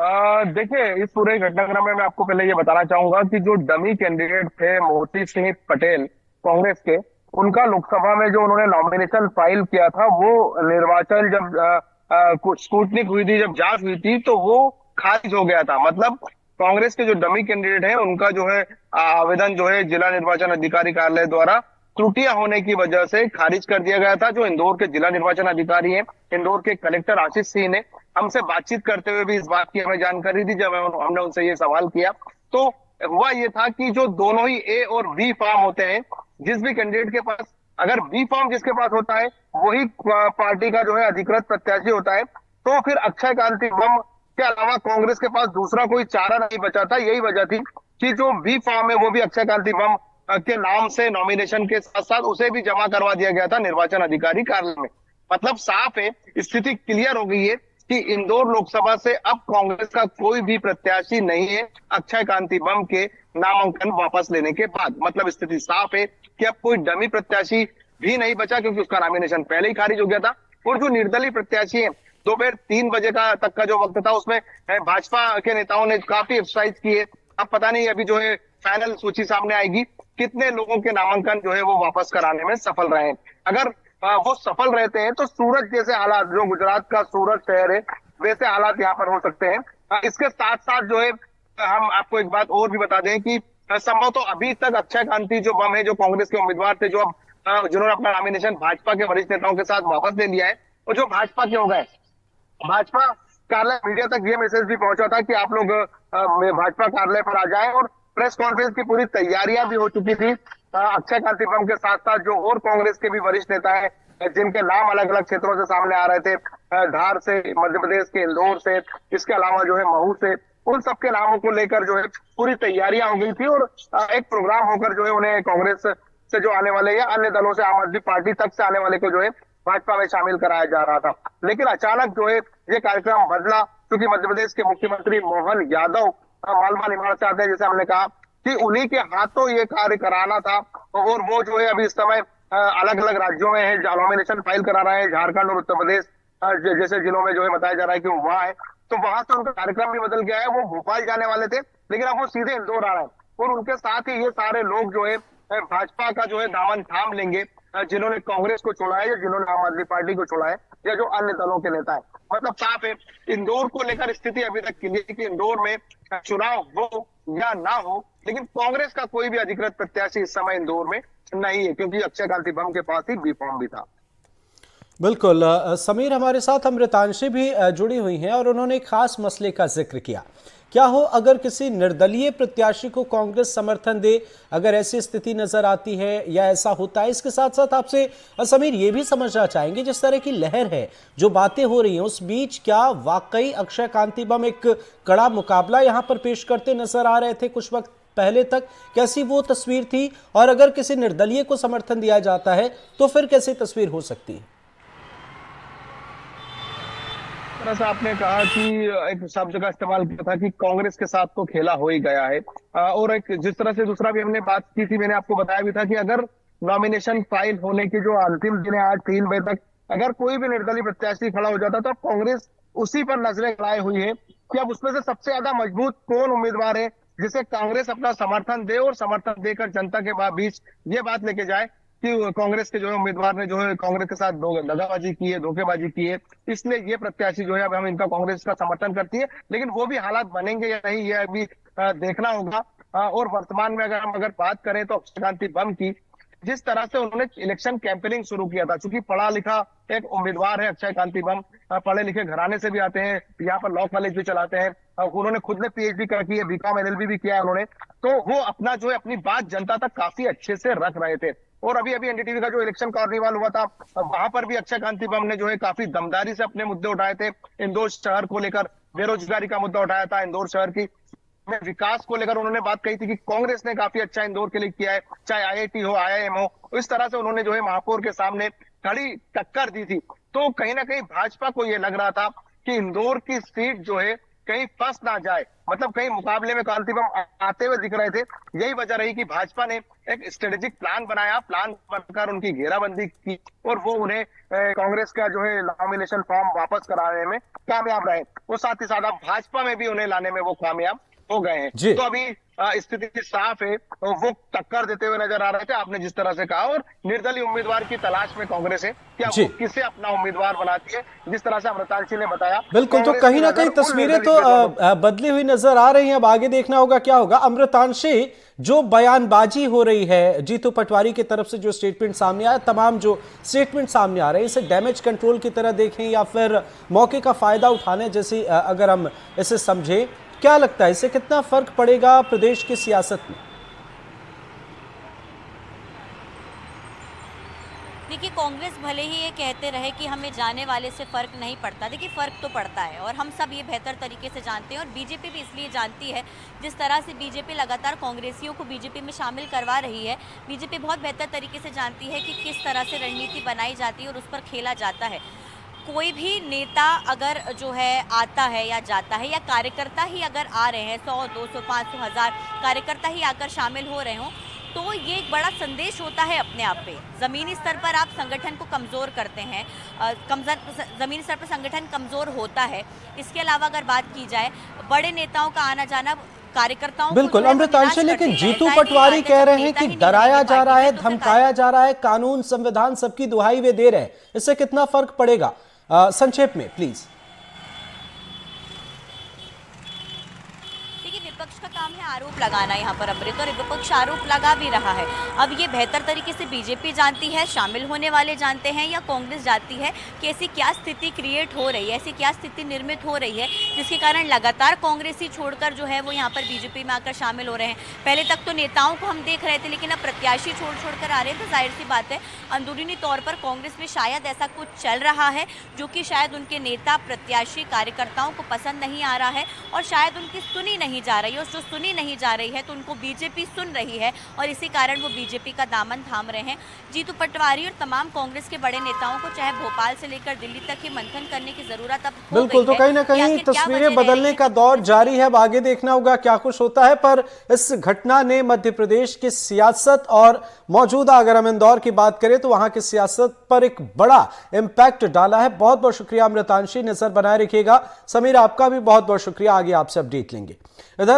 देखिए, इस पूरे घटनाक्रम में मैं आपको पहले ये बताना चाहूंगा कि जो डमी कैंडिडेट थे मोती सिंह पटेल कांग्रेस के, उनका लोकसभा में जो उन्होंने नॉमिनेशन फाइल किया था, वो निर्वाचन जब कुछ स्कूटनिक हुई थी, जब जांच हुई थी, तो वो खारिज हो गया था। मतलब कांग्रेस के जो डमी कैंडिडेट है उनका जो है आवेदन जो है जिला निर्वाचन अधिकारी कार्यालय द्वारा त्रुटियां होने की वजह से खारिज कर दिया गया था। जो इंदौर के जिला निर्वाचन अधिकारी हैं, इंदौर के कलेक्टर आशीष सिंह ने हमसे बातचीत करते हुए भी इस बात की हमें जानकारी दी। जब हमने उनसे ये सवाल किया तो हुआ ये था कि जो दोनों ही ए और बी फॉर्म होते हैं, जिस भी कैंडिडेट के पास, अगर बी फॉर्म जिसके पास होता है वही पार्टी का जो है अधिकृत प्रत्याशी होता है, तो फिर अक्षय कांति बम के अलावा कांग्रेस के पास दूसरा कोई चारा नहीं बचा था। यही वजह थी कि जो बी फॉर्म है वो भी अक्षय कांति बम के नाम से नॉमिनेशन के साथ साथ उसे भी जमा करवा दिया गया था निर्वाचन अधिकारी कार्यालय में। मतलब साफ है, स्थिति क्लियर हो गई है कि इंदौर लोकसभा से अब कांग्रेस का कोई भी प्रत्याशी नहीं है अक्षय कांति बम के नामांकन वापस लेने के बाद। मतलब स्थिति साफ है कि अब कोई डमी प्रत्याशी भी नहीं बचा, क्योंकि उसका नॉमिनेशन पहले ही खारिज हो गया था। और जो निर्दलीय प्रत्याशी है, दोपहर 3 बजे का तक का जो वक्त था, उसमें भाजपा के नेताओं ने काफी एक्सरसाइज किए। अब पता नहीं अभी जो है फाइनल सूची सामने आएगी, कितने लोगों के नामांकन जो है वो वापस कराने में सफल रहे। अगर वो सफल रहते हैं तो सूरत जैसे हालात, जो गुजरात का सूरत शहर है, वैसे हालात यहाँ पर हो सकते हैं। इसके साथ साथ जो है हम आपको एक बात और भी बता दें कि संभव तो अभी तक अक्षय कांति जो बम है, जो कांग्रेस के उम्मीदवार थे, जो अब जिन्होंने अपना नॉमिनेशन भाजपा के वरिष्ठ नेताओं के साथ वापस ले लिया है, और जो भाजपा के हो गए, भाजपा कार्यालय मीडिया तक ये मैसेज भी पहुंचा था कि आप लोग भाजपा कार्यालय पर आ जाएं, और प्रेस कॉन्फ्रेंस की पूरी तैयारियां भी हो चुकी थी। अक्षय कांति बम के साथ साथ जो और कांग्रेस के भी वरिष्ठ नेता हैं, जिनके नाम अलग अलग क्षेत्रों से सामने आ रहे थे, धार से, मध्य प्रदेश के इंदौर से, इसके अलावा जो है महू से, उन सबके नामों को लेकर जो है पूरी तैयारियां हो गई थी। और एक प्रोग्राम होकर जो है उन्हें कांग्रेस से जो आने वाले या अन्य दलों से, आम आदमी पार्टी तक से आने वाले को जो है भाजपा में शामिल कराया जा रहा था। लेकिन अचानक जो है ये कार्यक्रम बदला, क्योंकि मध्य प्रदेश के मुख्यमंत्री मोहन यादव मालवा निमाड़ से आते हैं, जैसे हमने कहा कि उन्हीं के हाथों ये कार्य कराना था। और वो जो है अभी इस समय अलग अलग राज्यों में है, नॉमिनेशन फाइल करा रहे हैं। झारखंड और उत्तर प्रदेश जैसे जिलों में जो है बताया जा रहा है कि वो वहां है, तो वहां से उनका कार्यक्रम भी बदल गया है। वो भोपाल जाने वाले थे, लेकिन अब वो सीधे इंदौर आ रहे हैं। और उनके साथ ही ये सारे लोग जो है भाजपा का जो है दामन थाम लेंगे, जिन्होंने कांग्रेस को छोड़ा है या जिन्होंने आम आदमी पार्टी को छोड़ा है, या जो अन्य दलों के नेता है। मतलब साफ है, इंदौर को लेकर स्थिति अभी तक क्लियर है कि इंदौर में चुनाव हो या ना हो, लेकिन कांग्रेस का कोई भी अधिकृत प्रत्याशी इस समय इंदौर में नहीं है, क्योंकि अक्षय कांति बम के पास ही बी फॉर्म भी था। बिल्कुल। समीर, हमारे साथ अमृतांशी भी जुड़ी हुई हैं और उन्होंने एक खास मसले का जिक्र किया। क्या हो अगर किसी निर्दलीय प्रत्याशी को कांग्रेस समर्थन दे, अगर ऐसी स्थिति नजर आती है या ऐसा होता है? इसके साथ साथ आपसे समीर ये भी समझना चाहेंगे, जिस तरह की लहर है, जो बातें हो रही हैं, उस बीच क्या वाकई अक्षय कांति बम एक कड़ा मुकाबला यहां पर पेश करते नजर आ रहे थे कुछ वक्त पहले तक? कैसी वो तस्वीर थी? और अगर किसी निर्दलीय को समर्थन दिया जाता है तो फिर कैसी तस्वीर हो सकती है? तरह से आपने कहा कि एक शब्द का इस्तेमाल किया था कि कांग्रेस के साथ तो खेला हो ही गया है। और एक जिस तरह से दूसरा भी हमने बात की थी, मैंने आपको बताया भी था कि अगर नॉमिनेशन फाइल होने के जो अंतिम दिन है, आज 3 बजे तक अगर कोई भी निर्दलीय प्रत्याशी खड़ा हो जाता, तो अब कांग्रेस उसी पर नजरें लगाए हुई है कि अब उसमें से सबसे ज्यादा मजबूत कौन उम्मीदवार है, जिसे कांग्रेस अपना समर्थन दे, और समर्थन देकर जनता के बीच ये बात लेके जाए कि कांग्रेस के जो है उम्मीदवार ने जो है कांग्रेस के साथ दगाबाजी की है, धोखेबाजी की है, इसलिए ये प्रत्याशी जो है अब हम इनका कांग्रेस का समर्थन करती है। लेकिन वो भी हालात बनेंगे या नहीं, ये अभी देखना होगा। और वर्तमान में अगर बात करें तो अक्षय कांति बम की, जिस तरह से उन्होंने इलेक्शन कैंपेनिंग शुरू किया था, क्योंकि पढ़ा लिखा एक उम्मीदवार है अक्षय कांति बम, पढ़े लिखे घराने से भी आते हैं, यहाँ पर लॉ कॉलेज भी चलाते हैं, उन्होंने खुद ने पीएचडी कर की है, बीकॉम एलएलबी भी किया है उन्होंने। तो वो अपना जो है अपनी बात जनता तक काफी अच्छे से रख रहे थे। और अभी अभी एनडीटीवी का जो इलेक्शन कार्निवाल हुआ था, वहां पर भी अक्षय कांति बम ने जो है काफी दमदारी से अपने मुद्दे उठाए थे। इंदौर शहर को लेकर बेरोजगारी का मुद्दा उठाया था, इंदौर शहर की में विकास को लेकर उन्होंने बात कही थी कि कांग्रेस ने काफी अच्छा इंदौर के लिए किया है, चाहे आईआईटी हो, आईआईएम हो। इस तरह से उन्होंने जो है महापौर के सामने कड़ी टक्कर दी थी। तो कहीं ना कहीं भाजपा को यह लग रहा था कि इंदौर की सीट जो है कहीं फंस ना जाए, मतलब कहीं मुकाबले में क्रांति बम आते हुए दिख रहे थे। यही वजह रही कि भाजपा ने एक स्ट्रेटेजिक प्लान बनाया, प्लान बनकर उनकी घेराबंदी की और वो उन्हें कांग्रेस का जो है नॉमिनेशन फॉर्म वापस कराने में कामयाब रहे। वो साथ ही साथ अब भाजपा में भी उन्हें लाने में वो कामयाब हो गए हैं। जी। तो अभी स्थिति साफ है, वो टक्कर देते हुए नजर आ रहे थे आपने जिस तरह से कहा, और निर्दलीय उम्मीदवार की तलाश में कांग्रेस है। क्या जी वो किसे अपना उम्मीदवार बनाती है, जिस तरह से अमृतांशी ने बताया। बिल्कुल, तो कांग्रेस कहीं की ना नजर कहीं उन तस्वीरें निर्दलीय तो उम्मीदवारों बदली हुई नजर आ रही हैं। अब आगे देखना होगा क्या होगा। अमृतांशी, जो बयानबाजी हो रही है जीतू पटवारी की तरफ से, जो स्टेटमेंट सामने आया, तमाम जो स्टेटमेंट सामने आ रहे हैं, इसे डैमेज कंट्रोल की तरह देखें या फिर मौके का फायदा उठाने जैसी अगर हम इसे समझें, क्या लगता है इससे कितना फर्क पड़ेगा प्रदेश की सियासत में? देखिए, कांग्रेस भले ही ये कहते रहे कि हमें जाने वाले से फ़र्क नहीं पड़ता, देखिए फ़र्क तो पड़ता है और हम सब ये बेहतर तरीके से जानते हैं। और बीजेपी भी इसलिए जानती है, जिस तरह से बीजेपी लगातार कांग्रेसियों को बीजेपी में शामिल करवा रही है, बीजेपी बहुत बेहतर तरीके से जानती है कि किस तरह से रणनीति बनाई जाती है और उस पर खेला जाता है। कोई भी नेता अगर जो है आता है या जाता है, या कार्यकर्ता ही अगर आ रहे हैं, 100, 200, 500, 1000 कार्यकर्ता ही आकर शामिल हो रहे हों, तो ये एक बड़ा संदेश होता है अपने आप पे। ज़मीनी स्तर पर आप संगठन को कमज़ोर करते हैं, ज़मीनी स्तर पर संगठन कमज़ोर होता है। इसके अलावा अगर बात की जाए, बड़े नेताओं का आना जाना कार्यकर्ताओं बिल्कुल अमृतांशी, लेकिन जीतू पटवारी कह रहे हैं कि डराया जा रहा है, धमकाया जा रहा है, कानून संविधान सबकी दुहाई वे दे रहे हैं, इससे कितना फर्क पड़ेगा? संक्षेप में प्लीज। विपक्ष का काम है आरोप लगाना यहाँ पर अमृत, और विपक्ष आरोप लगा भी रहा है। अब ये बेहतर तरीके से बीजेपी जानती है, शामिल होने वाले जानते हैं, या कांग्रेस जानती है कि ऐसी क्या स्थिति क्रिएट हो रही है, ऐसी क्या स्थिति निर्मित हो रही है जिसके कारण लगातार कांग्रेसी छोड़कर जो है वो यहाँ पर बीजेपी में आकर शामिल हो रहे हैं। पहले तक तो नेताओं को हम देख रहे थे, लेकिन अब प्रत्याशी छोड़ कर आ रहे हैं। तो जाहिर सी बात है, अंदरूनी तौर पर कांग्रेस में शायद ऐसा कुछ चल रहा है जो कि शायद उनके नेता, प्रत्याशी, कार्यकर्ताओं को पसंद नहीं आ रहा है, और शायद उनकी सुनी नहीं जा रही है। जो सुनी नहीं जा रही है तो उनको बीजेपी सुन रही है, और इसी कारण वो बीजेपी का दामन थाम रहे हैं। जीतू पटवारी और तमाम कांग्रेस के बड़े नेताओं को चाहे भोपाल से लेकर दिल्ली तक ही मंथन करने की जरूरत अब हो बिल्कुल, तो कहीं ना कहीं तस्वीरें बदलने का दौर जारी है। अब आगे देखना होगा क्या कुछ होता है। पर इस घटना ने मध्य प्रदेश की सियासत और मौजूदा, अगर हम इंदौर की बात करें तो वहां की सियासत पर एक बड़ा इंपैक्ट डाला है। बहुत बहुत शुक्रिया अमृतांशी, नजर बनाए रखिएगा। समीर, आपका भी बहुत बहुत शुक्रिया, आगे आपसे अपडेट लेंगे। इधर